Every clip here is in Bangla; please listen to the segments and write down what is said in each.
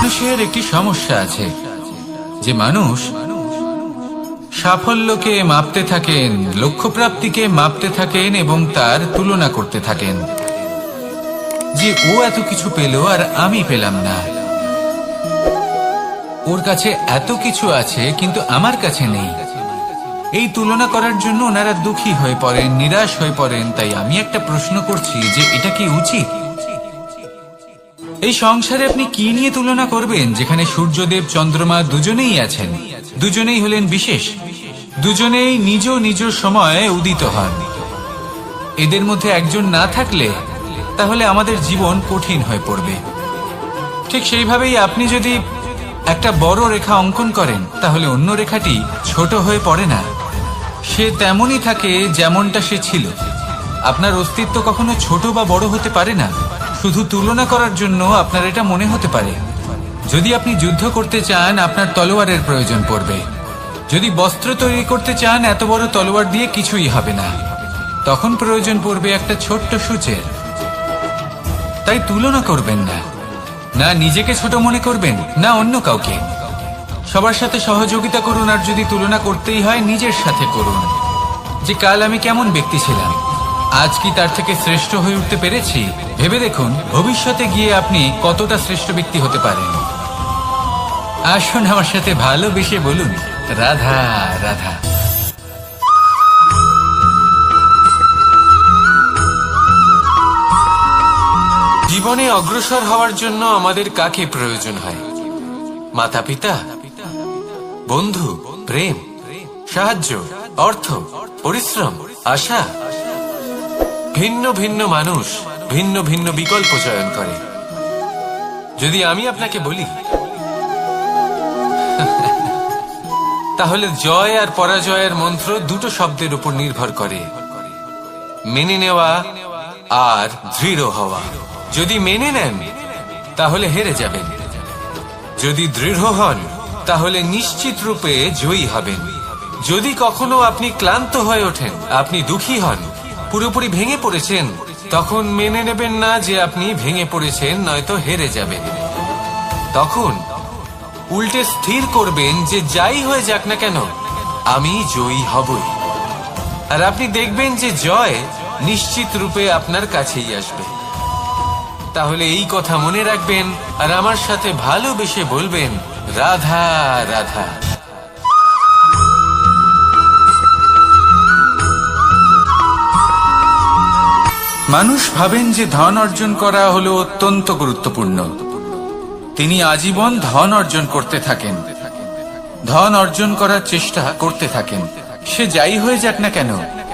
মানুষের একটি সমস্যা আছে যে মানুষ সাফল্যকে মাপতে থাকেন, লক্ষ্যপ্রাপ্তিকে মাপতে থাকেন এবং তার তুলনা করতে থাকেন যে ও এত কিছু পেল আর আমি পেলাম না, ওর কাছে এত কিছু আছে কিন্তু আমার কাছে নেই। এই তুলনা করার জন্য ওনারা দুঃখী হয়ে পড়েন, নিরাশ হয়ে পড়েন। তাই আমি একটা প্রশ্ন করছি যে এটা কি উচিত? এই সংসারে আপনি কি নিয়ে তুলনা করবেন যেখানে সূর্যদেব চন্দ্রমা দুজনেই আছেন, দুজনেই হলেন বিশেষ, দুজনেই নিজ নিজ সময়ে উদিত হন। এদের মধ্যে একজন না থাকলে তাহলে আমাদের জীবন কঠিন হয়ে পড়বে। ঠিক সেইভাবেই আপনি যদি একটা বড় রেখা অঙ্কন করেন তাহলে অন্য রেখাটি ছোট হয়ে পড়ে না, সে তেমনই থাকে যেমনটা সে ছিল। আপনার অস্তিত্ব কখনো ছোট বা বড় হতে পারে না, শুধু তুলনা করার জন্য আপনার এটা মনে হতে পারে। যদি আপনি যুদ্ধ করতে চান আপনার তলোয়ারের প্রয়োজন পড়বে, যদি বস্ত্র তৈরি করতে চান এত বড় তলোয়ার দিয়ে কিছুই হবে না, তখন প্রয়োজন পড়বে একটা ছোট্ট সূচের। তাই তুলনা করবেন না, না নিজেকে ছোট মনে করবেন না অন্য কাউকে। সবার সাথে সহযোগিতা করুন, আর যদি তুলনা করতেই হয় নিজের সাথে করুন যে কাল আমি কেমন ব্যক্তি ছিলাম, আজ কি তার থেকে শ্রেষ্ঠ হয়ে উঠতে পেরেছি। ভেবে দেখুন ভবিষ্যতে গিয়ে আপনি কতটা শ্রেষ্ঠ ব্যক্তি হতে পারেন। আসুন আমার সাথে ভালোবেসে বলুন রাধা রাধা। জীবনে অগ্রসর হওয়ার জন্য আমাদের কাকে প্রয়োজন হয়? মাতা পিতা, বন্ধু, প্রেম, সাহায্য, অর্থ, পরিশ্রম, আশা। ভিন্ন ভিন্ন মানুষ ভিন্ন ভিন্ন বিকল্প চয়ন করে। যদি আমি আপনাকে বলি তাহলে জয় আর পরাজয়ের মন্ত্র দুটো শব্দের উপর নির্ভর করে, মেনে নেওয়া আর দৃঢ় হওয়া। যদি মেনে নেন তাহলে হেরে যাবেন, যদি দৃঢ় হন তাহলে নিশ্চিত রূপে জয়ী হবেন। যদি কখনো আপনি ক্লান্ত হয়ে ওঠেন, আপনি দুঃখী হন, পুরোপুরি ভেঙে পড়েছেন, তখন মেনে নেবেন না যে আপনি ভেঙে পড়েছেন, নয়তো হেরে যাবেন। তখন উল্টে স্থির করবেন যে যাই হয়ে যাক না কেন আমি জয়ী হবই। আর আপনি দেখবেন যে জয় নিশ্চিত রূপে আপনার কাছেই আসবে। তাহলে এই কথা মনে রাখবেন আর আমার সাথে ভালোবেসে বলবেন রাধা রাধা। মানুষ ভাবেন যে ধন অর্জন করা হলো অত্যন্ত গুরুত্বপূর্ণ। তিনি আজীবন ধন অর্জন করতে থাকেন, ধন অর্জন করার চেষ্টা করতে থাকেন। সে যাই হয়ে যাক না কেন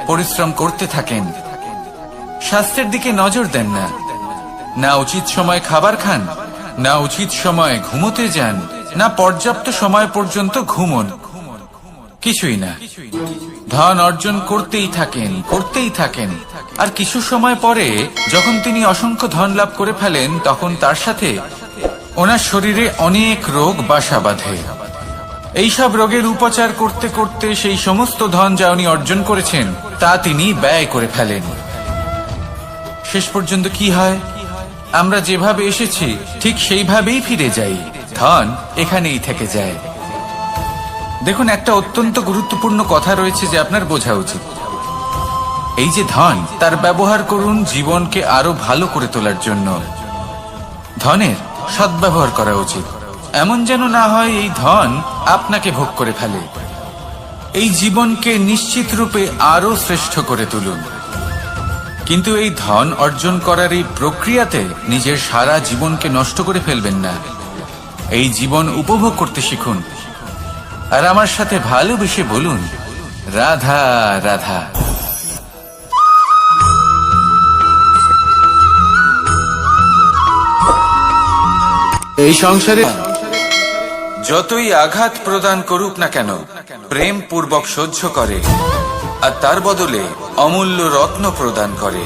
পরিশ্রম করতে থাকেন। স্বাস্থ্যের দিকে নজর দেন না, না উচিত সময় খাবার খান, না উচিত সময় ঘুমোতে যান, না পর্যাপ্ত সময় পর্যন্ত ঘুমন, কিছুই না। ধন অর্জন করতেই থাকেন, করতেই থাকেন। আর কিছু সময় পরে যখন তিনি অসংখ্য ধন লাভ করে ফেলেন তখন তার সাথে ওনার শরীরে অনেক রোগ বাসা বাঁধে। এইসব রোগের উপচার করতে করতে সেই সমস্ত ধন যা উনি অর্জন করেছেন তা তিনি ব্যয় করে ফেলেন। শেষ পর্যন্ত কি হয়? আমরা যেভাবে এসেছি ঠিক সেইভাবেই ফিরে যাই, ধন এখানেই থেকে যায়। দেখুন, একটা অত্যন্ত গুরুত্বপূর্ণ কথা রয়েছে যে আপনার বোঝা উচিত। এই যে ধন, তার ব্যবহার করুন জীবনকে আরো ভালো করে তোলার জন্য। ধনের সদ্ব্যবহার করা উচিত, এমন যেন না হয় এই ধন আপনাকে ভোগ করে ফেলে। এই জীবনকে নিশ্চিত রূপে আরো শ্রেষ্ঠ করে তুলুন। কিন্তু এই ধন অর্জন করার এই প্রক্রিয়াতে নিজের সারা জীবনকে নষ্ট করে ফেলবেন না। এই জীবন উপভোগ করতে শিখুন আর আমার সাথে ভালোবেসে বলুন রাধা রাধা। এই সংসারে যতই আঘাত প্রদান করুক না কেন প্রেম পূর্বক সহ্য করে আর তার বদলে অমূল্য রত্ন প্রদান করে।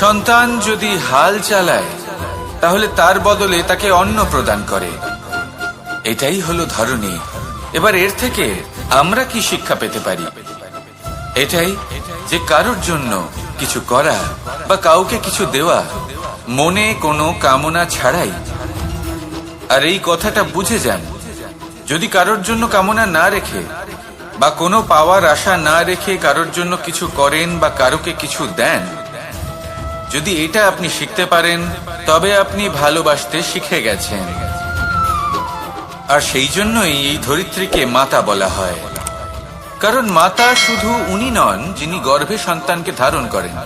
সন্তান যদি হাল চালায় তাহলে তার বদলে তাকে অন্ন প্রদান করে। এটাই হলো ধরনী। এবার এর থেকে আমরা কি শিক্ষা পেতে পারি? এটাই যে কারোর জন্য কিছু করা বা কাউকে কিছু দেওয়া মনে কোনো কামনা ছাড়াই আর এই কথাটা বুঝে যান, যদি কারোর জন্য কামনা না রেখে বা কোনো পাওয়ার আশা না রেখে কারোর জন্য কিছু করেন বা কারোকে কিছু দেন, যদি এটা আপনি শিখতে পারেন, তবে আপনি ভালোবাসতে শিখে গেছেন। আর সেই জন্যই এই ধরিত্রীকে মাতা বলা হয়, কারণ মাতা শুধু উনি নন যিনি গর্ভে সন্তানকে ধারণ করেন,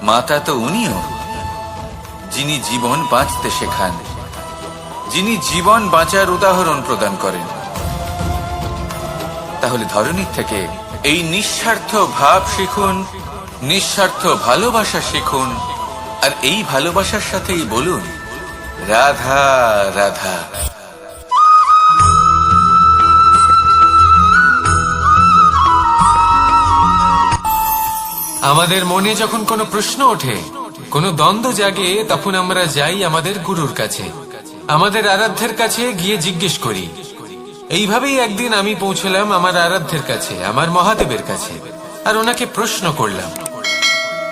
মাতা তো উনিও যিনি জীবন বাঁচতে শেখান, যিনি জীবন বাঁচার উদাহরণ প্রদান করেন। তাহলে ধরনীর থেকে এই নিঃস্বার্থ ভাব শিখুন, নিঃস্বার্থ ভালোবাসা শিখুন, আর এই ভালোবাসার সাথেই বলুন রাধা রাধা। আমাদের মনে যখন কোনো প্রশ্ন ওঠে, কোনো দ্বন্দ্ব জাগে, তখন আমরা যাই আমাদের গুরুর কাছে, আমাদের আরাধ্যের কাছে গিয়ে জিজ্ঞেস করি। এইভাবেই একদিন আমি পৌঁছলাম আমার আরাধ্যের কাছে, আমার মহাদেবের কাছে, আর ওনাকে প্রশ্ন করলাম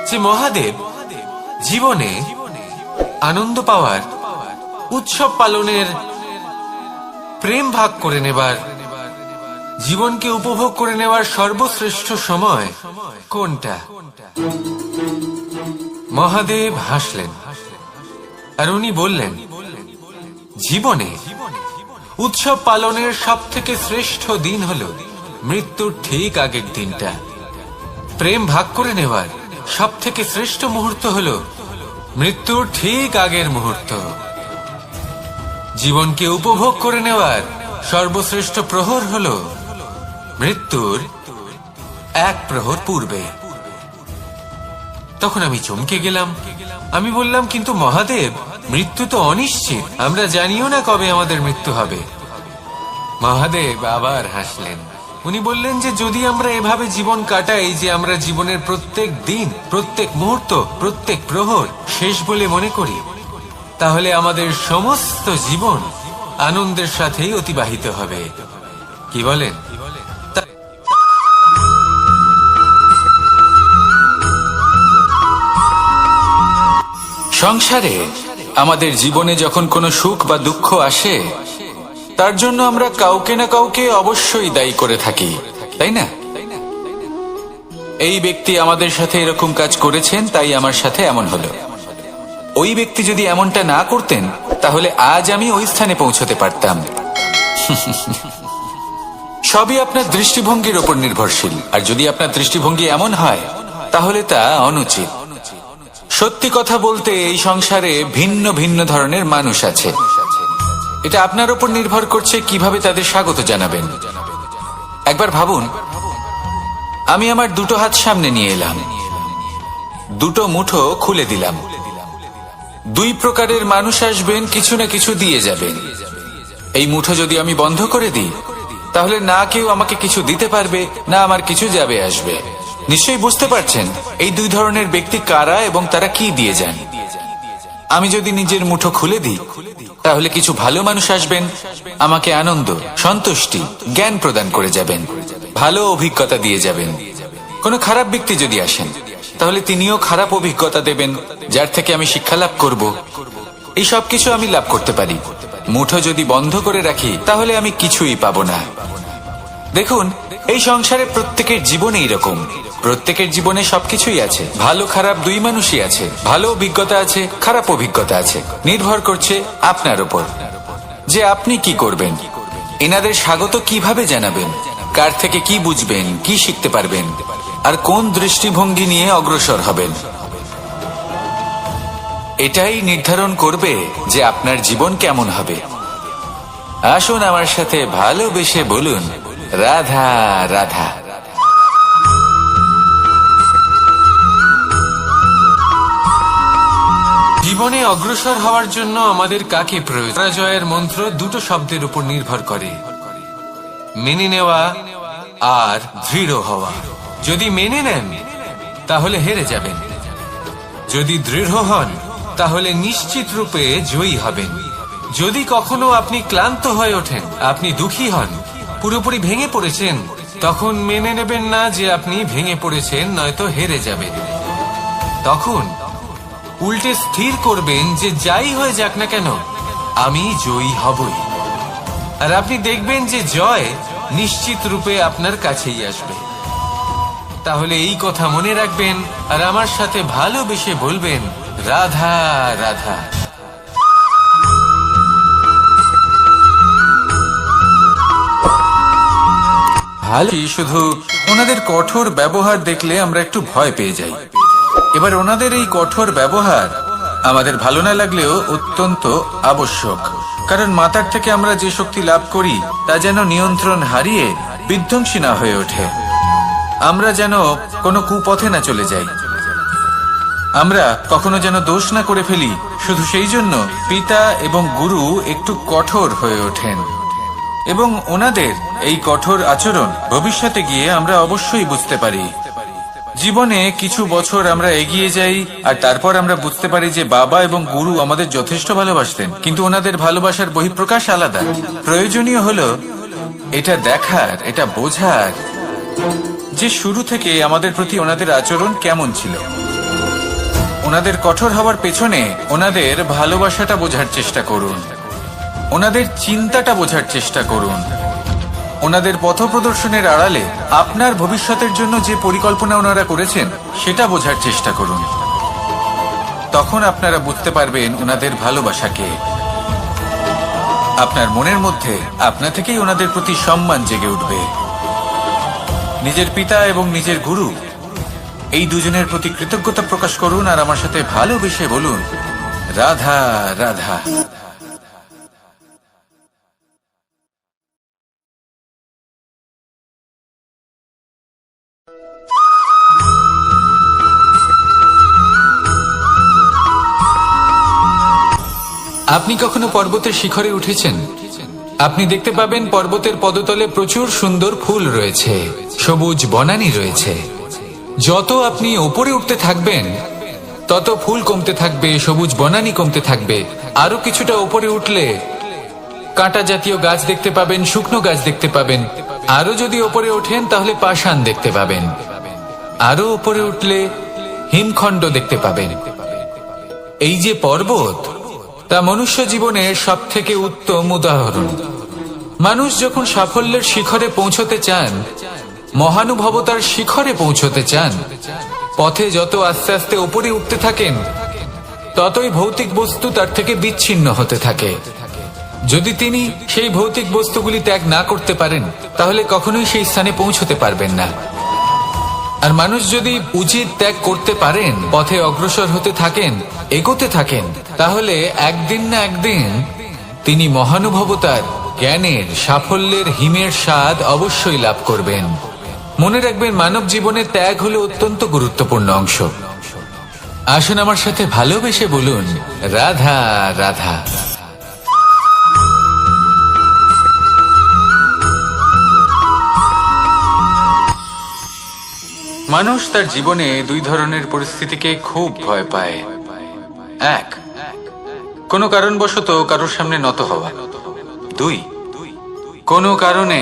যে মহাদেব, জীবনে আনন্দ পাওয়ার, উৎসব পালনের, প্রেম ভাগ করে নেবার, জীবনকে উপভোগ করে নেওয়ার সর্বশ্রেষ্ঠ সময় কোনটা? মহাদেব হাসলেন আর উনি বললেন, জীবনে উৎসব পালনের সব থেকে শ্রেষ্ঠ দিন হলো মৃত্যুর ঠিক আগের দিনটা। প্রেম ভাগ করে নেওয়ার সব থেকে শ্রেষ্ঠ মুহূর্ত হলো মৃত্যুর ঠিক আগের মুহূর্ত। জীবনকে উপভোগ করে নেওয়ার সর্বশ্রেষ্ঠ প্রহর হলো মৃত্যুর এক প্রহর পূর্বে। তখন আমি চমকে গেলাম। আমি বললাম, কিন্তু মহাদেব, মৃত্যু তো অনিশ্চিত, আমরা জানিও না কবে আমাদের মৃত্যু হবে। মহাদেব আবার হাসলেন। উনি বললেন যে যদি আমরা এভাবে জীবন কাটাই যে আমরা জীবনের প্রত্যেক দিন, প্রত্যেক মুহূর্ত, প্রত্যেক প্রহর শেষ বলে মনে করি, তাহলে আমাদের সমস্ত জীবন আনন্দের সাথেই অতিবাহিত হবে। কি বলেন? সংসারে আমাদের জীবনে যখন কোনো সুখ বা দুঃখ আসে, তার জন্য আমরা কাউকে না কাউকে অবশ্যই দায়ী করে থাকি, তাই না? এই ব্যক্তি আমাদের সাথে এরকম কাজ করেছেন, তাই আমার সাথে এমন হলো। ওই ব্যক্তি যদি এমনটা না করতেন, তাহলে আজ আমি ওই স্থানে পৌঁছতে পারতাম। সবই আপনার দৃষ্টিভঙ্গির উপর নির্ভরশীল, আর যদি আপনার দৃষ্টিভঙ্গি এমন হয়, তাহলে তা অনুচিত। সত্যি কথা বলতে, এই সংসারে ভিন্ন ভিন্ন ধরনের মানুষ আছে। এটা আপনার উপর নির্ভর করছে কিভাবে তাদের স্বাগত জানাবেন। একবার ভাবুন, আমি আমার দুটো হাত সামনে নিয়ে এলাম, দুটো মুঠো খুলে দিলাম। দুই প্রকারের মানুষ আসবেন, কিছু না কিছু দিয়ে যাবেন। এই মুঠো যদি আমি বন্ধ করে দিই, তাহলে না কেউ আমাকে কিছু দিতে পারবে, না আমার কিছু যাবে আসবে। নিশ্চয়ই বুঝতে পারছেন এই দুই ধরনের ব্যক্তি কারা এবং তারা কি দিয়ে যান। আমি যদি নিজের মুঠো খুলে দিই, তাহলে কিছু ভালো মানুষ আসবেন, আমাকে আনন্দ, সন্তুষ্টি, জ্ঞান প্রদান করে যাবেন, ভালো অভিজ্ঞতা দিয়ে যাবেন। কোনো খারাপ ব্যক্তি যদি আসেন, তাহলে তিনিও খারাপ অভিজ্ঞতা দেবেন, যার থেকে আমি শিক্ষা লাভ করব। এই সব কিছু আমি লাভ করতে পারি। মুঠো যদি বন্ধ করে রাখি, তাহলে আমি কিছুই পাবো না। দেখুন, এই সংসারে প্রত্যেকের জীবনে এইরকম। প্রত্যেকের জীবনে সবকিছুই আছে, ভালো খারাপ দুই মানুষই আছে, ভালো অভিজ্ঞতা আছে, খারাপ অভিজ্ঞতা আছে। নির্ভর করছে আপনার উপর যে আপনি কি করবেন, এনাদের স্বাগত কিভাবে জানাবেন, কার থেকে কি বুঝবেন, কি শিখতে পারবেন, আর কোন দৃষ্টিভঙ্গি নিয়ে অগ্রসর হবেন। এটাই নির্ধারণ করবে যে আপনার জীবন কেমন হবে। আসুন আমার সাথে ভালোবেসে বলুন রাধা রাধা। জীবনে অগ্রসর হওয়ার জন্য আমাদের কাকে প্রয়োজন? পরাজয়ের মন্ত্র দুটো শব্দের উপর নির্ভর করে, মেনে নেওয়া আর দৃঢ় হওয়া। যদি মেনে নেন, তাহলে হেরে যাবেন। যদি দৃঢ় হন, তাহলে নিশ্চিত রূপে জয়ী হবেন। যদি কখনো আপনি ক্লান্ত হয়ে ওঠেন, আপনি দুঃখী হন, পুরোপুরি ভেঙে পড়েছেন, তখন মেনে নেবেন না যে আপনি ভেঙে পড়েছেন, নয়তো হেরে যাবেন। তখন উল্টে স্থির করবেন যে যাই হয়ে যাক না কেন, আমি জয়ী হবই। আর আপনি দেখবেন যে জয় নিশ্চিত রূপে আপনার কাছেই আসবে। তাহলে এই কথা মনে রাখবেন আর আমার সাথে ভালোবেসে বলবেন, রাধা রাধা। ভালো, শুধু ওনাদের কঠোর ব্যবহার দেখলে আমরা একটু ভয় পেয়ে যাই। এবার ওনাদের এই কঠোর ব্যবহার আমাদের ভালো না লাগলেও অত্যন্ত আবশ্যক, কারণ মাতার থেকে আমরা যে শক্তি লাভ করি তা যেন নিয়ন্ত্রণ হারিয়ে বিধ্বংসী না হয়ে ওঠে। আমরা যেন কোনো কুপথে না চলে যাই, আমরা কখনো যেন দোষ না করে ফেলি। শুধু সেই জন্য পিতা এবং গুরু একটু কঠোর হয়ে ওঠেন, এবং ওনাদের এই কঠোর আচরণ ভবিষ্যতে গিয়ে আমরা অবশ্যই বুঝতে পারি। জীবনে কিছু বছর আমরা এগিয়ে যাই আর তারপর আমরা বুঝতে পারি যে বাবা এবং গুরু আমাদের যথেষ্ট ভালোবাসতেন, কিন্তু ওনাদের ভালোবাসার বহিঃপ্রকাশ আলাদা। প্রয়োজনীয় হলো এটা দেখার, এটা বোঝার যে শুরু থেকে আমাদের প্রতি ওনাদের আচরণ কেমন ছিল। ওনাদের কঠোর হওয়ার পেছনে ওনাদের ভালোবাসাটা বোঝার চেষ্টা করুন, ওনাদের চিন্তাটা বোঝার চেষ্টা করুন, ওনাদের পথপ্রদর্শনের আড়ালে আপনার ভবিষ্যতের জন্য যে পরিকল্পনা ওনারা করেছেন সেটা বোঝার চেষ্টা করুন। তখন আপনারা বুঝতে পারবেন ওনাদের ভালোবাসাকে। আপনার মনের মধ্যে আপনা থেকেই ওনাদের প্রতি সম্মান জেগে উঠবে। নিজের পিতা এবং নিজের গুরু এই দুজনের প্রতি কৃতজ্ঞতা প্রকাশ করুন আর আমার সাথে ভালোবেসে বলুন, রাধা রাধা। আপনি কখনো পর্বতের শিখরে উঠেছেন? আপনি দেখতে পাবেন পর্বতের পদতলে প্রচুর সুন্দর ফুল রয়েছে, সবুজ বনানী রয়েছে। যত আপনি ওপরে উঠতে থাকবেন তত ফুল কমতে থাকবে, সবুজ বনানী কমতে থাকবে। আরো কিছুটা ওপরে উঠলে কাঁটা জাতীয় গাছ দেখতে পাবেন, শুকনো গাছ দেখতে পাবেন। আরো যদি ওপরে ওঠেন তাহলে পাষাণ দেখতে পাবেন। আরো ওপরে উঠলে হিমখণ্ড দেখতে পাবেন। এই যে পর্বত, তা মনুষ্য জীবনের সব থেকে উত্তম উদাহরণ। মানুষ যখন সাফল্যের শিখরে পৌঁছতে চান, মহানুভবতার শিখরে পৌঁছতে চান, পথে যত আস্তে আস্তে উপরে উঠতে থাকেন ততই ভৌতিক বস্তু তার থেকে বিচ্ছিন্ন হতে থাকে। যদি তিনি সেই ভৌতিক বস্তুগুলি ত্যাগ না করতে পারেন তাহলে কখনোই সেই স্থানে পৌঁছতে পারবেন না। আর মানুষ যদি উচিত ত্যাগ করতে পারেন, পথে অগ্রসর হতে থাকেন, এগোতে থাকেন, তাহলে একদিন না একদিন তিনি মহানুভবতার, জ্ঞানের, সাফল্যের হিমের স্বাদ অবশ্যই লাভ করবেন। মনে রাখবেন, মানব জীবনে ত্যাগ হলো অত্যন্ত গুরুত্বপূর্ণ অংশ। আসুন আমার সাথে ভালোবেসে বলুন, রাধা রাধা। মানুষ তার জীবনে দুই ধরনের পরিস্থিতিকে খুব ভয় পায়। এক, কোনো কারণবশত কারোর সামনে নত হওয়া। দুই, কোনো কারণে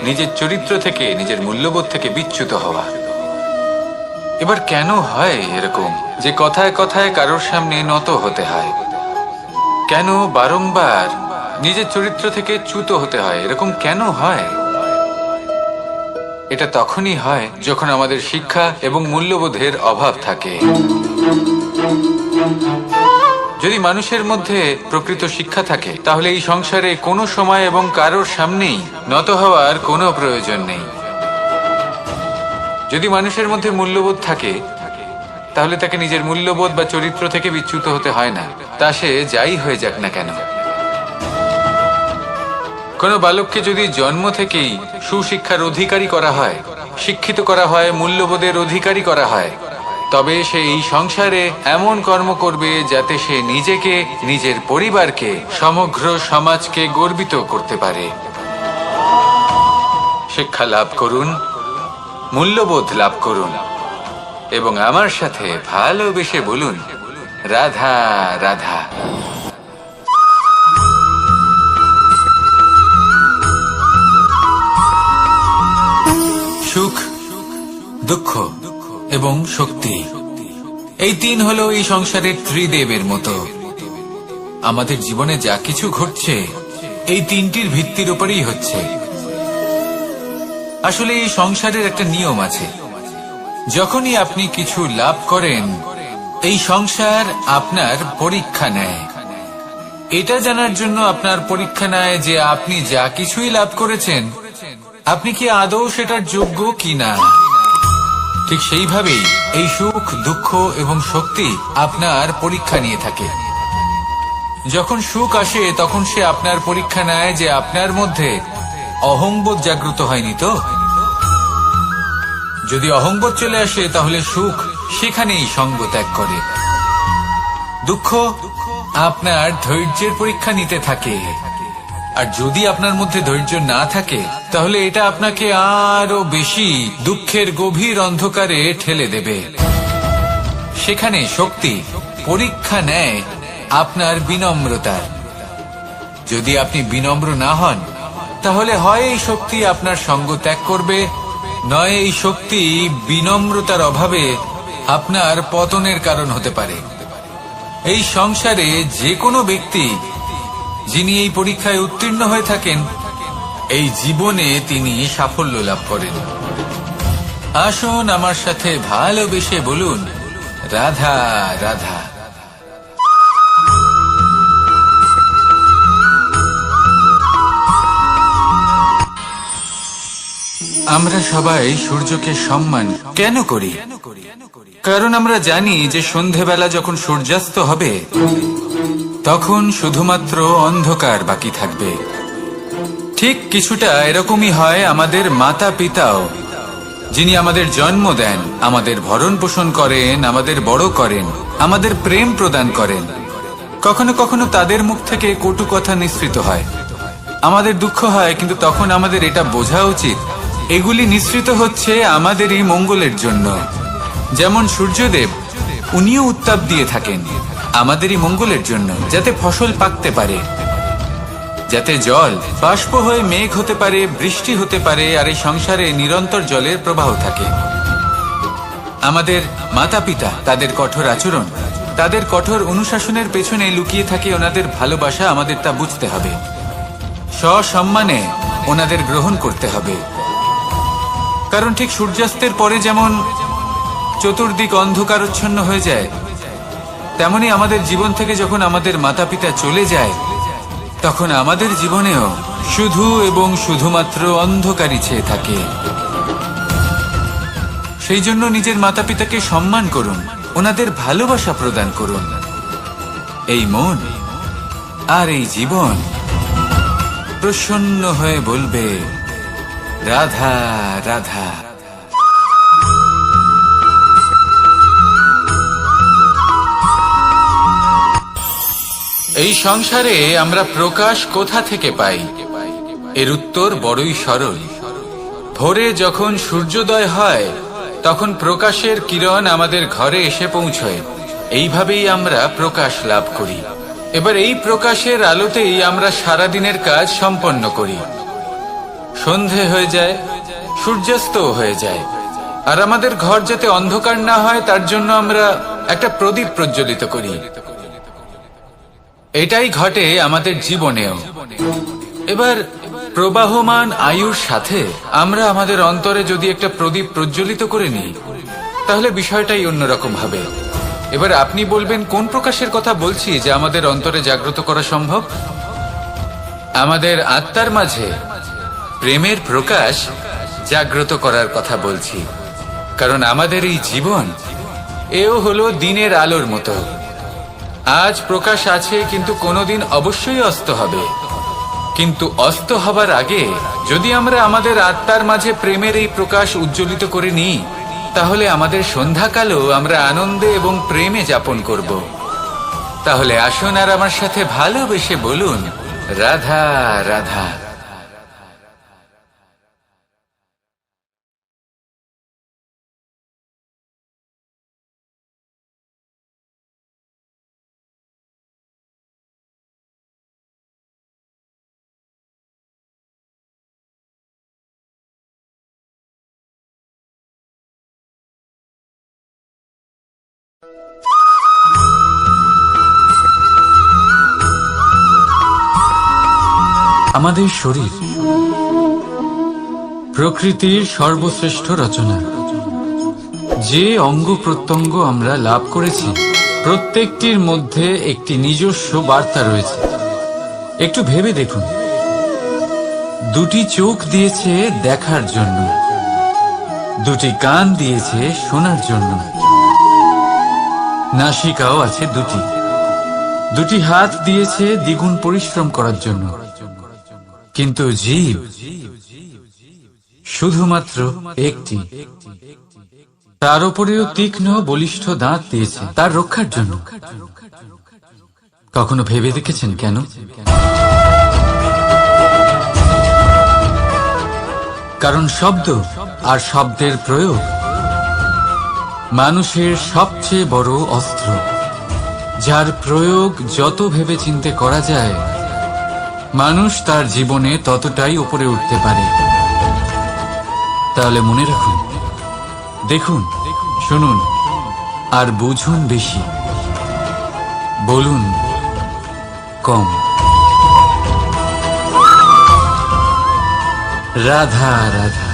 নিজের চরিত্র থেকে, নিজের মূল্যবোধ থেকে বিচ্যুত হওয়া। এবার কেন হয় এরকম যে কথায় কথায় কারোর সামনে নত হতে হয়? কেন বারংবার নিজের চরিত্র থেকে চ্যুত হতে হয়? এরকম কেন হয়? এটা তখনই হয় যখন আমাদের শিক্ষা এবং মূল্যবোধের অভাব থাকে। যদি মানুষের মধ্যে প্রকৃত শিক্ষা থাকে তাহলে এই সংসারে কোনো সময় এবং কারোর সামনেই নত হওয়ার কোনো প্রয়োজন নেই। যদি মানুষের মধ্যে মূল্যবোধ থাকে তাহলে তাকে নিজের মূল্যবোধ বা চরিত্র থেকে বিচ্যুত হতে হয় না, তা সে যাই হয়ে যাক না কেন। কোনো বালককে যদি জন্ম থেকেই সুশিক্ষার অধিকারী করা হয়, শিক্ষিত করা হয়, মূল্যবোধের অধিকারী করা হয়, তবে সে এই সংসারে এমন কর্ম করবে যাতে সে নিজেকে, নিজের পরিবারকে, সমগ্র সমাজকে গর্বিত করতে পারে। শিক্ষা লাভ করুন, মূল্যবোধ লাভ করুন এবং আমার সাথে ভালোবেসে বলুন, রাধা রাধা। সুখ, দুঃখ এবং শক্তি, এই তিন হলো এই সংসারের ত্রিদেবের মতো। আমাদের জীবনে যা কিছু ঘটছে এই তিনটির ভিত্তির উপরেই হচ্ছে। আসলে এই সংসারের একটা নিয়ম আছে, যখনই আপনি কিছু লাভ করেন এই সংসার আপনার পরীক্ষা নেয়। এটা জানার জন্য আপনার পরীক্ষা নেয় যে আপনি যা কিছুই লাভ করেছেন আপনি কি আদৌ সেটার যোগ্য কিনা। ঠিক সেইভাবেই এই সুখ, দুঃখ এবং শক্তি আপনার পরীক্ষা নিয়ে থাকে। যখন সুখ আসে তখন সে আপনার পরীক্ষা নেয় যে আপনার মধ্যে অহংবোধ জাগ্রত হয়নি তো। যদি অহংবোধ চলে আসে তাহলে সুখ সেখানেই সঙ্গ ত্যাগ করে। দুঃখ আপনার ধৈর্যের পরীক্ষা নিতে থাকে, আর যদি আপনার মধ্যে ধৈর্য না থাকে তাহলে এটা আপনাকে আরো বেশি দুঃখের গভীর অন্ধকারে ঠেলে দেবে। সেখানে শক্তি পরীক্ষা নেয় আপনার বিনম্রতার। যদি আপনি বিনম্র না হন তাহলে হয় এই শক্তি আপনার সঙ্গ ত্যাগ করবে, নয় এই শক্তি বিনম্রতার অভাবে আপনার পতনের কারণ হতে পারে। এই সংসারে যে কোনো ব্যক্তি যিনি এই পরীক্ষায় উত্তীর্ণ হয়ে থাকেন এই জীবনে তিনি সাফল্য লাভ করেন। আসুন আমার সাথে ভালোবেসে বলুন, রাধা রাধা। আমরা সবাই সূর্যকে সম্মান কেন করি? কারণ আমরা জানি যে সন্ধেবেলা যখন সূর্যাস্ত হবে তখন শুধুমাত্র অন্ধকার বাকি থাকবে। ঠিক কিছুটা এরকমই হয় আমাদের মাতা পিতাও, যিনি আমাদের জন্ম দেন, আমাদের ভরণ পোষণ করেন, আমাদের বড় করেন, আমাদের প্রেম প্রদান করেন। কখনো কখনো তাদের মুখ থেকে কটু কথা নিঃসৃত হয়, আমাদের দুঃখ হয়, কিন্তু তখন আমাদের এটা বোঝা উচিত এগুলি নিঃসৃত হচ্ছে আমাদেরই মঙ্গলের জন্য। যেমন সূর্যদেব, উনিও উত্তাপ দিয়ে থাকেন আমাদেরই মঙ্গলের জন্য, যাতে ফসল পাকতে পারে, যাতে জল বাষ্প হয়ে মেঘ হতে পারে, বৃষ্টি হতে পারে, আর এই সংসারে নিরন্তর জলের প্রবাহ থাকে। আমাদের মাতা পিতা, তাদের কঠোর আচরণ, তাদের কঠোর অনুশাসনের পেছনে লুকিয়ে থাকে ওনাদের ভালোবাসা। আমাদের তা বুঝতে হবে, সসম্মানে ওনাদের গ্রহণ করতে হবে। কারণ ঠিক সূর্যাস্তের পরে যেমন চতুর্দিক অন্ধকারচ্ছন্ন হয়ে যায়, তেমনি আমাদের জীবন থেকে যখন আমাদের মাতা পিতা চলে যায় তখন আমাদের জীবনেও শুধু এবং শুধুমাত্র অন্ধকারই ছেয়ে থাকে। সেই জন্য নিজের মাতা পিতাকে সম্মান করুন, ওনাদের ভালোবাসা প্রদান করুন। এই মন আর এই জীবন প্রসন্ন হয়ে বলবে, রাধা রাধা। এই সংসারে আমরা প্রকাশ কোথা থেকে পাই? এর উত্তর বড়ই সরল। ভোরে যখন সূর্যোদয় হয় তখন প্রকাশের কিরণ আমাদের ঘরে এসে পৌঁছয়। এইভাবেই আমরা প্রকাশ লাভ করি। এবার এই প্রকাশের আলোতেই আমরা সারাদিনের কাজ সম্পন্ন করি। সন্ধে হয়ে যায়, সূর্যাস্ত হয়ে যায়, আর আমাদের ঘর যাতে অন্ধকার না হয় তার জন্য আমরা একটা প্রদীপ প্রজ্বলিত করি। এটাই ঘটে আমাদের জীবনেও। এবার প্রবাহমান আয়ুর সাথে আমরা আমাদের অন্তরে যদি একটা প্রদীপ প্রজ্বলিত করে নিই তাহলে বিষয়টাই অন্যরকম হবে। এবার আপনি বলবেন কোন প্রকাশের কথা বলছি যা আমাদের অন্তরে জাগ্রত করা সম্ভব? আমাদের আত্মার মাঝে প্রেমের প্রকাশ জাগ্রত করার কথা বলছি। কারণ আমাদের এই জীবন এও হলো দিনের আলোর মতো। আজ প্রকাশ আছে, কিন্তু কোনোদিন অবশ্যই অস্ত হবে। কিন্তু অস্ত হবার আগে যদি আমরা আমাদের আত্মার মাঝে প্রেমের এই প্রকাশ উজ্জ্বলিত করে নিই তাহলে আমাদের সন্ধ্যাকালও আমরা আনন্দে এবং প্রেমে যাপন করব। তাহলে আসুন আর আমার সাথে ভালোবেসে বলুন, রাধা রাধা। আমাদের শরীর প্রকৃতির সর্বশ্রেষ্ঠ রচনা। যে অঙ্গ প্রত্যঙ্গ আমরা লাভ করেছি প্রত্যেকটির মধ্যে একটি নিজস্ব বার্তা রয়েছে। একটু ভেবে দেখুন, দুটি চোখ দিয়েছে দেখার জন্য, দুটি কান দিয়েছে শোনার জন্য, নাসিকাও আছে দুটি, দুটি হাত দিয়েছে দ্বিগুণ পরিশ্রম করার জন্য। কিন্তু জীব শুধুমাত্র একটি। তার উপরেও তীক্ষ্ণ বলিষ্ঠ দাঁত দিয়েছে তার রক্ষার জন্য। কখনো ভেবে দেখেছেন কেন? কারণ শব্দ আর শব্দের প্রয়োগ মানুষের সবচেয়ে বড় অস্ত্র, যার প্রয়োগ যত ভেবে চিন্তে করা যায় মানুষ তার জীবনে ততটাই উপরে উঠতে পারে। তাহলে মনে রাখুন, দেখুন, শুনুন আর বুঝুন বেশি, বলুন কম। রাধা রাধা।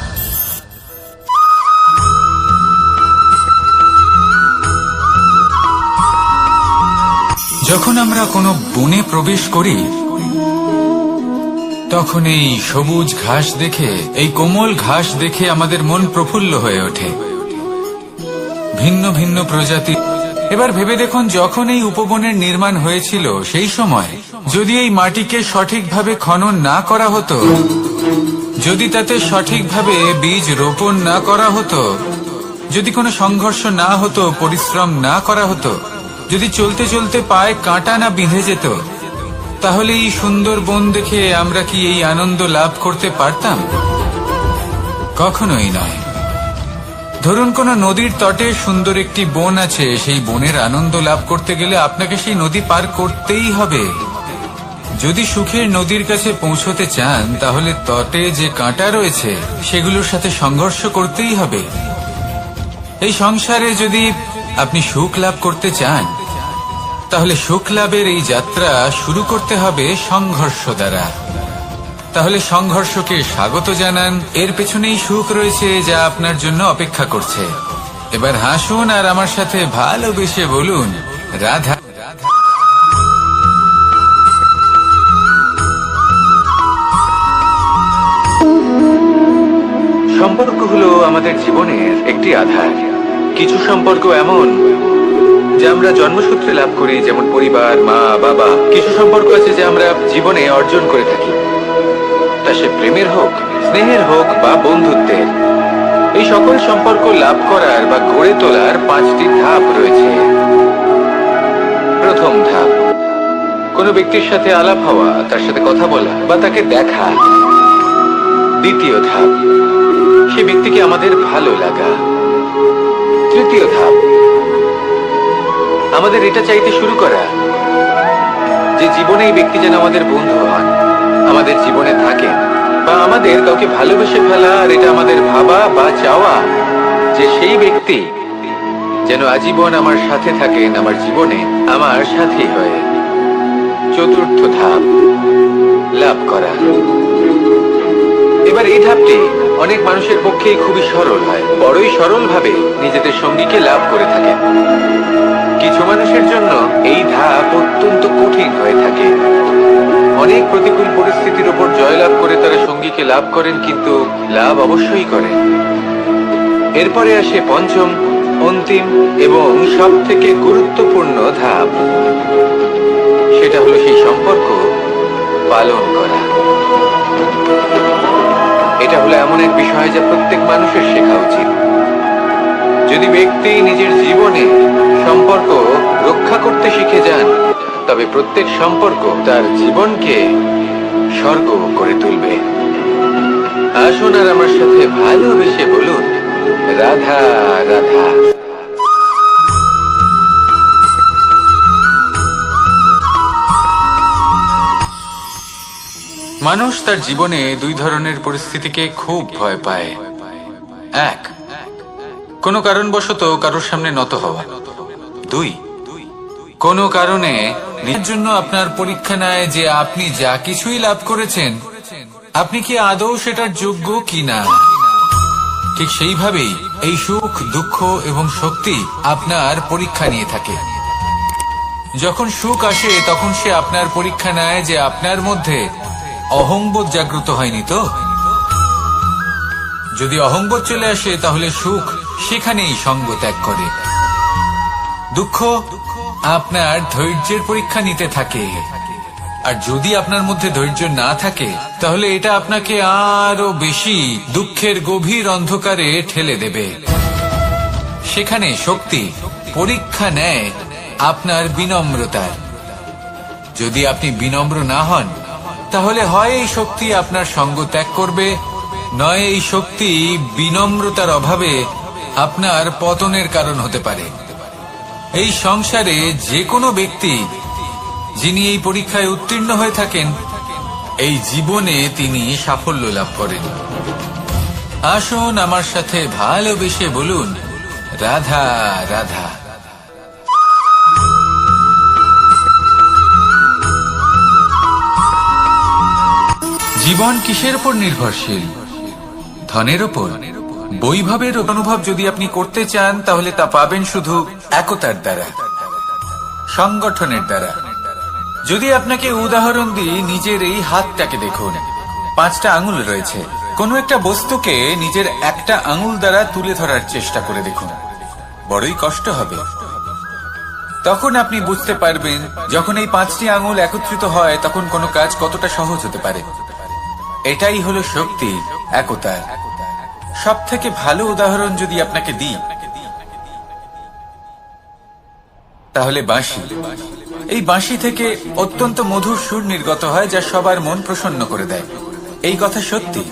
যখন আমরা কোনো বনে প্রবেশ করি তখন এই সবুজ ঘাস দেখে, এই কোমল ঘাস দেখে আমাদের মন প্রফুল্ল হয়ে ওঠে। ভিন্ন ভিন্ন প্রজাতি। এবার ভেবে দেখুন, যখন এই উপবনের নির্মাণ হয়েছিল সেই সময় যদি এই মাটিকে সঠিকভাবে খনন না করা হতো, যদি তাতে সঠিকভাবে বীজ রোপণ না করা হতো, যদি কোনো সংঘর্ষ না হতো, পরিশ্রম না করা হতো, যদি চলতে চলতে পায়ে কাঁটা না বিঁধে যেত, তাহলে এই সুন্দর বন দেখে আমরা কি এই আনন্দ লাভ করতে পারতাম? কখনোই নয়। ধরুন কোনো নদীর তটে সুন্দর একটি বন আছে, সেই বনের আনন্দ লাভ করতে গেলে আপনাকে সেই নদী পার করতেই হবে। যদি সুখের নদীর কাছে পৌঁছতে চান তাহলে তটে যে কাঁটা রয়েছে সেগুলোর সাথে সংঘর্ষ করতেই হবে। এই সংসারে যদি আপনি সুখ লাভ করতে চান তাহলে সুখ লাভের এই যাত্রা শুরু করতে হবে সংঘর্ষ দ্বারা। তাহলে সংঘর্ষকে স্বাগত জানান, এর পেছনেই সুখ রয়েছে যা আপনার জন্য অপেক্ষা করছে। এবার হাসুন আর আমার সাথে ভালোবেসে বলুন রাধা। সম্পর্ক হলো আমাদের জীবনের একটি আধার। কিছু সম্পর্ক এমন যা আমরা জন্মসূত্রে লাভ করি, যেমন পরিবার, মা, বাবা। কিছু সম্পর্ক আছে যা আমরা জীবনে অর্জন করে থাকি, তা সে প্রেমের হোক, স্নেহের হোক বা বন্ধুত্বের। এই সকল সম্পর্ক লাভ করার বা গড়ে তোলার 5টি ধাপ রয়েছে। প্রথম ধাপ, কোনো ব্যক্তির সাথে আলাপ হওয়া, তার সাথে কথা বলা বা তাকে দেখা। দ্বিতীয় ধাপ, সে ব্যক্তিকে আমাদের ভালো লাগা। তৃতীয় ধাপ, আমাদের এটা চাইতে শুরু করা যে জীবনে এই ব্যক্তি যেন আমাদের বন্ধু হন, আমাদের জীবনে থাকেন, বা আমাদের কাউকে ভালোবেসে ফেলা আর এটা আমাদের ভাবা বা চাওয়া যে সেই ব্যক্তি যেন আজীবন আমার সাথে থাকেন, আমার জীবনে আমার সাথী হয়ে। চতুর্থ ধাপ, লাভ করা। এবার এই ধাপটি অনেক মানুষের পক্ষেই খুবই সরল হয়, বড়ই সরল ভাবে নিজেদের সঙ্গীকে লাভ করে থাকেন। কিছু মানুষের জন্য এই ধাপ অত্যন্ত কঠিন হয়ে থাকে। অনেক প্রতিকূল পরিস্থিতির উপর জয়লাভ করে তারা সঙ্গীকে লাভ করেন, কিন্তু লাভ অবশ্যই করেন। এরপরে আসে পঞ্চম, অন্তিম এবং সব থেকে গুরুত্বপূর্ণ ধাপ। সেটা হলো সেই সম্পর্ক পালন করা। এটা হলো এমন এক বিষয় যা প্রত্যেক মানুষের শেখা উচিত। যদি ব্যক্তি নিজের জীবনে সম্পর্ক রক্ষা করতে শিখে যান, তবে প্রত্যেক সম্পর্ক তার জীবনকে স্বর্গ করে তুলবে। আসুন আর আমার সাথে ভালোবেসে বলুন রাধা রাধা। মানুষ তার জীবনে দুই ধরনের পরিস্থিতিকে খুব ভয় পায়। এক, কোনো কারণবশত কারোর সামনে নত হওয়া। দুই, কোনো কারণে নিজের জন্য আপনার পরীক্ষা নেয় যে আপনি যা কিছুই লাভ করেছেন আপনি কি আদৌ সেটার যোগ্য কিনা। ঠিক সেইভাবেই এই সুখ, দুঃখ এবং শক্তি আপনার পরীক্ষা নিয়ে থাকে। যখন সুখ আসে তখন সে আপনার পরীক্ষা নেয় যে আপনার মধ্যে অহংবোধ জাগ্রত হয়নি তো। যদি অহংবোধ চলে আসে তাহলে সুখ সেখানেই সঙ্গ ত্যাগ করে। দুঃখ আপনার ধৈর্যের পরীক্ষা নিতে থাকে, আর যদি আপনার মধ্যে ধৈর্য না থাকে তাহলে এটা আপনাকে আরো বেশি দুঃখের গভীর অন্ধকারে ঠেলে দেবে। সেখানে শক্তি পরীক্ষা নেয় আপনার বিনম্রতার। যদি আপনি বিনম্র না হন তাহলে হয় এই শক্তি আপনার সঙ্গ ত্যাগ করবে, নয় এই শক্তি বিনম্রতার অভাবে আপনার পতনের কারণ হতে পারে। এই সংসারে যে কোনো ব্যক্তি যিনি এই পরীক্ষায় উত্তীর্ণ হয়ে থাকেন, এই জীবনে তিনি সাফল্য লাভ করেন। আসুন আমার সাথে ভালোবেসে বলুন, রাধা রাধা। জীবন কিসের উপর নির্ভরশীল? ধনের উপর। বৈভবের অনুভব যদি আপনি করতে চান তাহলে তা পাবেন শুধু একতার দ্বারা, সংগঠনের দ্বারা। যদি আপনাকে উদাহরণ দিই, নিজের এই হাতটাকে দেখুন, 5টা আঙুল রয়েছে। কোনো একটা বস্তুকে নিজের একটা আঙুল দ্বারা তুলে ধরার চেষ্টা করে দেখুন, বড়ই কষ্ট হবে। তখন আপনি বুঝতে পারবেন যখন এই 5টি আঙুল একত্রিত হয় তখন কোনো কাজ কতটা সহজ হতে পারে। এটাই হলো শক্তি, একতার। সব থেকে ভালো উদাহরণ যদি আপনাকে দিই তাহলে বাঁশি। এই বাঁশি থেকে অত্যন্ত মধুর সুর নির্গত হয় যা সবার মন প্রসন্ন করে দেয়। এই কথা সত্যি,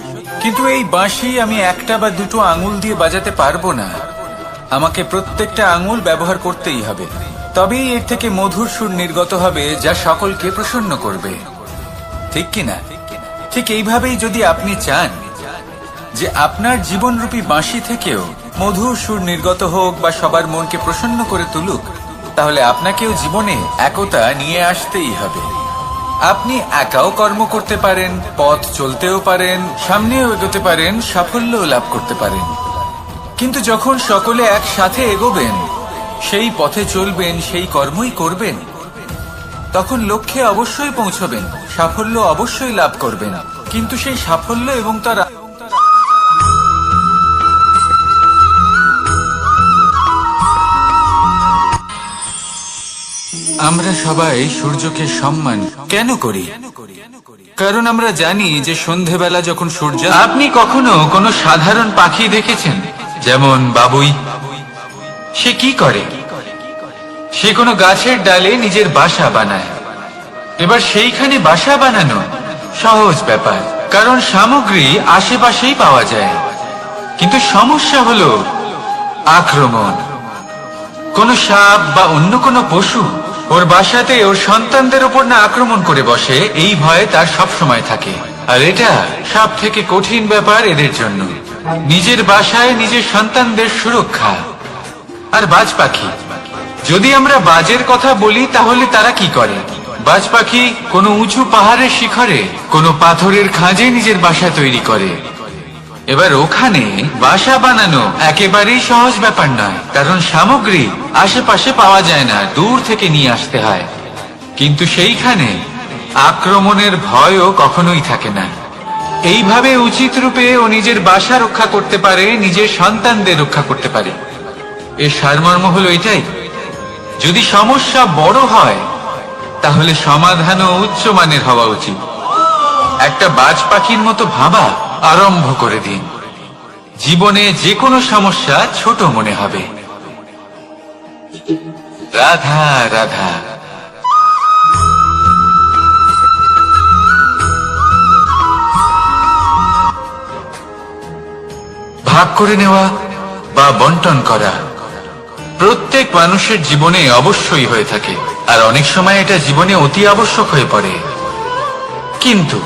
কিন্তু এই বাঁশি আমি একটা বা দুটো আঙুল দিয়ে বাজাতে পারবো না। আমাকে প্রত্যেকটা আঙুল ব্যবহার করতেই হবে, তবেই এর থেকে মধুর সুর নির্গত হবে যা সকলকে প্রসন্ন করবে, ঠিক কিনা? ঠিক এইভাবেই যদি আপনি চান যে আপনার জীবনরূপী বাঁশি থেকেও মধুর সুর নির্গত হোক বা সবার মনকে প্রসন্ন করে তুলুক, তাহলে আপনাকেও জীবনে একতা নিয়ে আসতেই হবে। আপনি একাও কর্ম করতে পারেন, পথ চলতেও পারেন, সামনেও এগোতে পারেন, সাফল্যও লাভ করতে পারেন। কিন্তু যখন সকলে একসাথে এগোবেন, সেই পথে চলবেন, সেই কর্মই করবেন, তখন লক্ষ্যে অবশ্যই পৌঁছবেন, সাফল্য অবশ্যই লাভ করবেন। কিন্তু সেই সাফল্য এবং তার আমরা সবাই সূর্যকে সম্মান কেন করি? কারণ আমরা জানি যে সন্ধেবেলা যখন সূর্য। আপনি কখনো কোনো সাধারণ পাখি দেখেছেন? যেমন বাবুই। সে কি করে? সে কোনো গাছের ডালে নিজের বাসা বানায়। এবার সেইখানে বাসা বানানো সহজ ব্যাপার, কারণ সামগ্রী আশেপাশেই পাওয়া যায়। কিন্তু সমস্যা হলো আক্রমণ। কোন সাপ বা অন্য কোনো পশু ওর বাসাতে ওর সন্তানদের উপর না আক্রমণ করে বসে, এই ভয়ে তার সব সময় থাকে। আর এটা সব থেকে কঠিন ব্যাপার এদের জন্য, নিজের বাসায় নিজের সন্তানদের সুরক্ষা। আর বাজ পাখি, যদি আমরা বাজের কথা বলি তাহলে তারা কি করে? বাজ পাখি কোনো উঁচু পাহাড়ের শিখরে, কোনো পাথরের খাঁজে নিজের বাসা তৈরি করে। এবার ওখানে বাসা বানানো একেবারেই সহজ ব্যাপার নয়, কারণ সামগ্রী আশেপাশে পাওয়া যায় না, দূর থেকে নিয়ে আসতে হয়। কিন্তু সেইখানে আক্রমণের ভয়ও কখনোই থাকে না। এইভাবে উচিত রূপে ও নিজের বাসা রক্ষা করতে পারে, নিজের সন্তানদের রক্ষা করতে পারে। এর সারমর্ম হলো এটাই, যদি সমস্যা বড় হয় তাহলে সমাধানও উচ্চমানের হওয়া উচিত। একটা বাজ পাখির মতো ভাবা আরম্ভ করে দিন। জীবনে যে কোনো সমস্যা ছোট মনে হবে। রাধা রাধা। ভাগ করে নেওয়া বা বন্টন করা প্রত্যেক মানুষের জীবনে অবশ্যই হয়ে থাকে, আর অনেক সময় এটা জীবনে অতি আবশ্যক হয়ে পড়ে। কিন্তু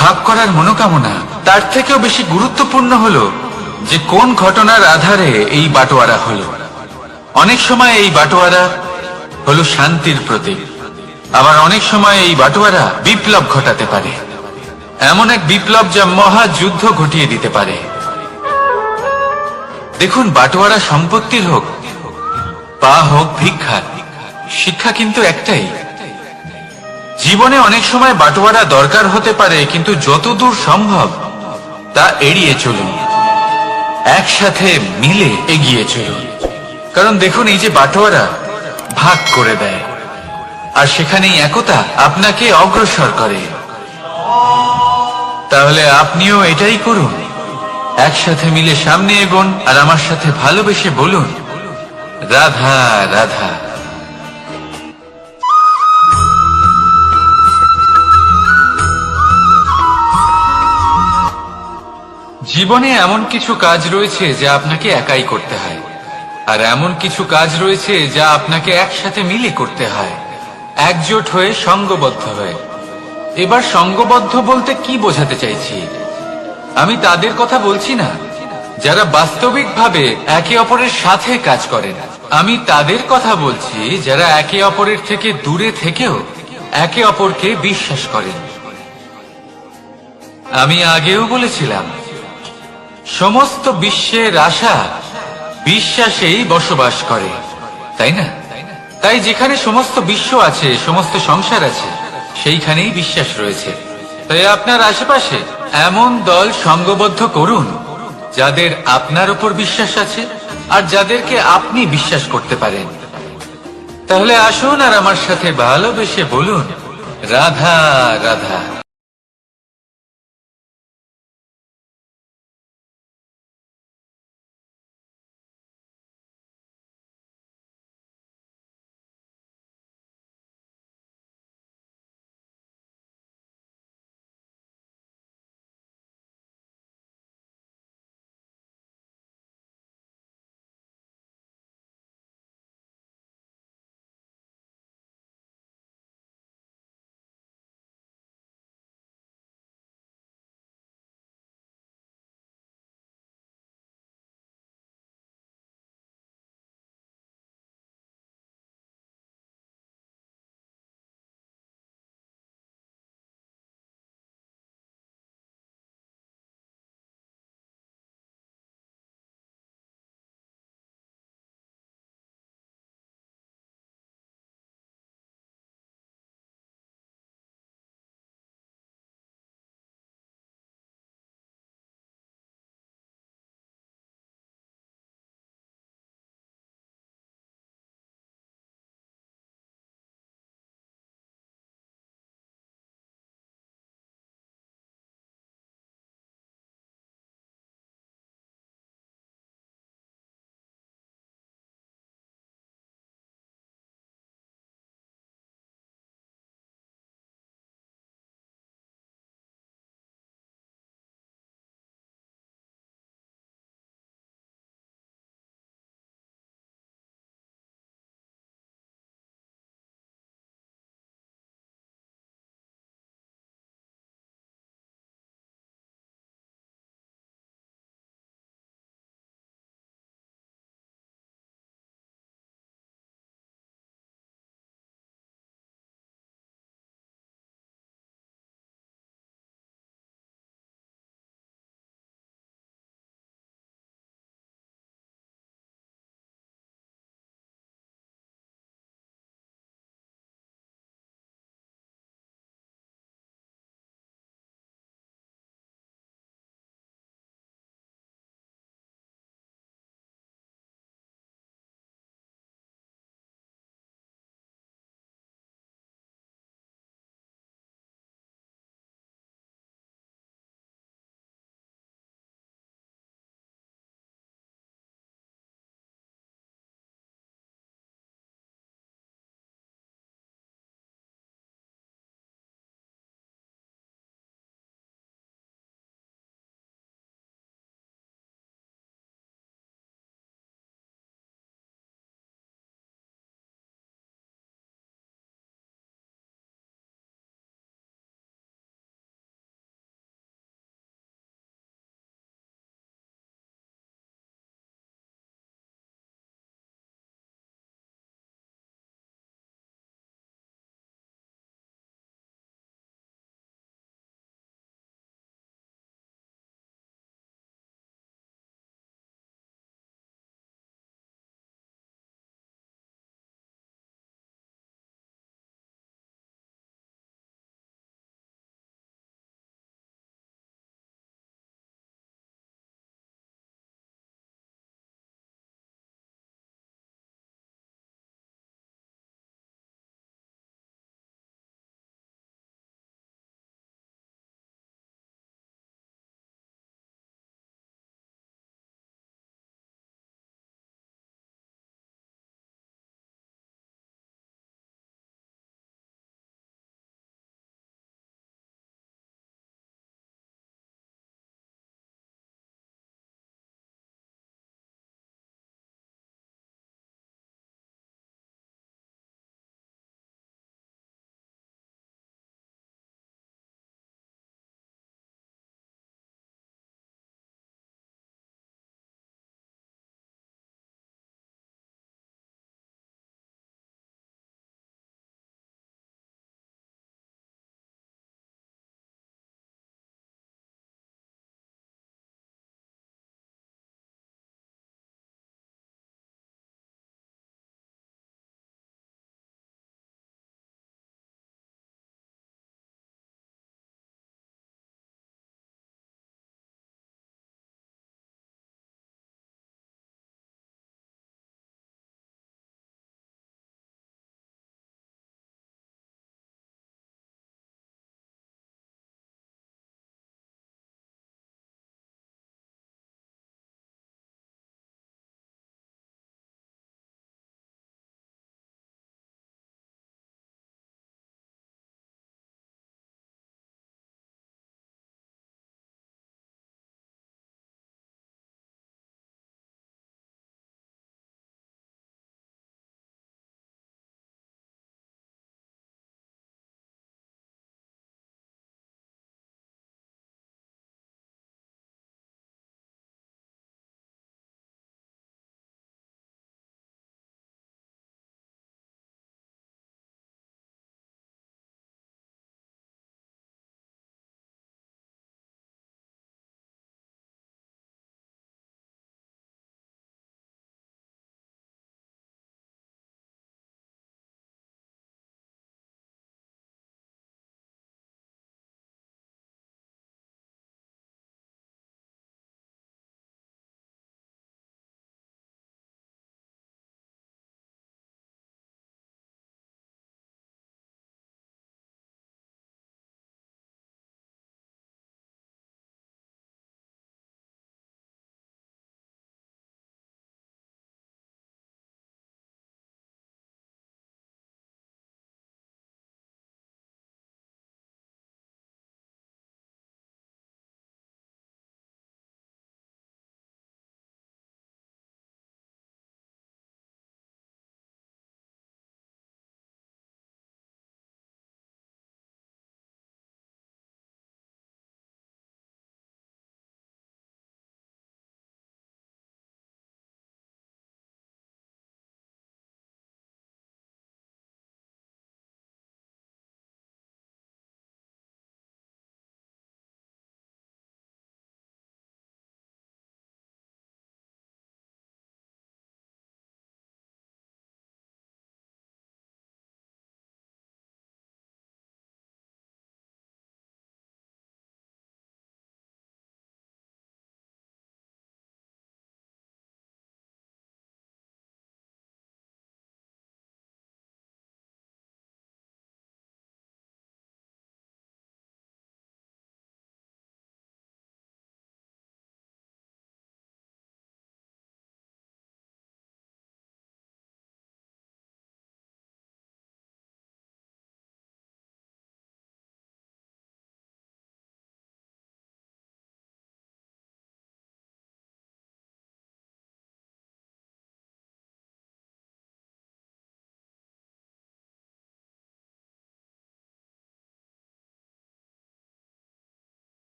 ভাগ করার মনোকামনা তার থেকেও বেশি গুরুত্বপূর্ণ হলো যে কোন ঘটনার আধারে এই বাটোয়ারা হলো। অনেক সময় এই বাটোয়ারা হলো শান্তির প্রতীক, আবার অনেক সময় এই বাটোয়ারা বিপ্লব ঘটাতে পারে। এমন এক বিপ্লব যা মহাযুদ্ধ ঘটিয়ে দিতে পারে। দেখুন, বাটোয়ারা সম্পত্তির হোক বা হোক ভিক্ষার, শিক্ষা কিন্তু একটাই। জীবনে অনেক সময় বাটোয়ারা দরকার হতে পারে, কিন্তু যতদূর সম্ভব তা এড়িয়ে চলুন, একসাথে মিলে এগিয়ে চলুন। কারণ দেখুন, এই যে বাটোয়ারা ভাগ করে দেয়, আর সেখানেই একতা আপনাকে অগ্রসর করে। তাহলে আপনিও এটাই করুন, একসাথে মিলে সামনে এগোন, আর আমার সাথে ভালোবেসে বলুন, রাধা রাধা। জীবনে এমন কিছু কাজ রয়েছে যা আপনাকে একাই করতে হয়, আর এমন কিছু কাজ রয়েছে যা আপনাকে একসাথে মিলে করতে হয়, একজোট হয়ে, সঙ্গবদ্ধ হয়ে। এবার সঙ্গবদ্ধ বলতে কি বোঝাতে চাইছি? আমি তাদের কথা বলছি না যারা বাস্তবিকভাবে একে অপরের সাথে কাজ করেন। আমি তাদের কথা বলছি যারা একে অপরের থেকে দূরে থেকেও একে অপরকে বিশ্বাস করেন। আমি আগেও বলেছিলাম, সমস্ত বিশ্বের আশা বিশ্বাসেই বসবাস করে, তাই না? তাই যেখানে সমস্ত বিশ্ব আছে, সমস্ত সংসার আছে, সেইখানেই বিশ্বাস রয়েছে। তাই আপনার আশেপাশে এমন দল সঙ্গবদ্ধ করুন যাদের আপনার উপর বিশ্বাস আছে, আর যাদেরকে আপনি বিশ্বাস করতে পারেন। তাহলে আসুন আর আমার সাথে ভালোবেসে বলুন, রাধা রাধা।